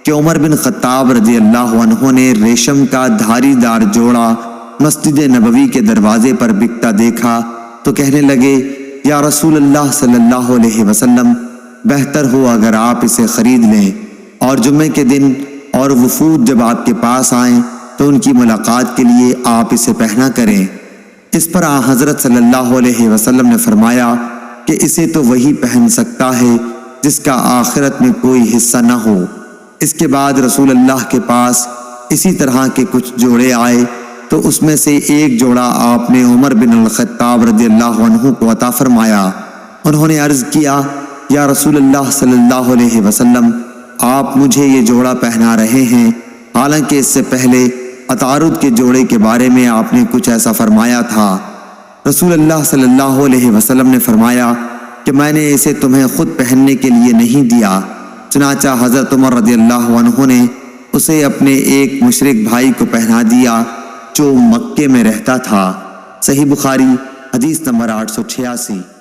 کہ عمر بن خطاب رضی اللہ عنہ نے ریشم کا دھاری دار جوڑا مسجد نبوی کے دروازے پر بکتا دیکھا تو کہنے لگے، یا رسول اللہ صلی اللہ علیہ وسلم، بہتر ہو اگر آپ اسے خرید لیں، اور جمعے کے دن اور وفود جب آپ کے پاس آئیں تو ان کی ملاقات کے لیے آپ اسے پہنا کریں۔ اس پر حضرت صلی اللہ علیہ وسلم نے فرمایا کہ اسے تو وہی پہن سکتا ہے جس کا آخرت میں کوئی حصہ نہ ہو۔ اس کے بعد رسول اللہ کے پاس اسی طرح کے کچھ جوڑے آئے تو اس میں سے ایک جوڑا آپ نے عمر بن الخطاب رضی اللہ عنہ کو عطا فرمایا۔ انہوں نے عرض کیا، یا رسول اللہ صلی اللہ علیہ وسلم، آپ مجھے یہ جوڑا پہنا رہے ہیں، حالانکہ اس سے پہلے عطارد کے جوڑے کے بارے میں آپ نے کچھ ایسا فرمایا تھا۔ رسول اللہ صلی اللہ علیہ وسلم نے فرمایا کہ میں نے اسے تمہیں خود پہننے کے لیے نہیں دیا، چنانچہ حضرت عمر رضی اللہ عنہ نے اسے اپنے ایک مشرک بھائی کو پہنا دیا جو مکے میں رہتا تھا۔ صحیح بخاری حدیث نمبر 886۔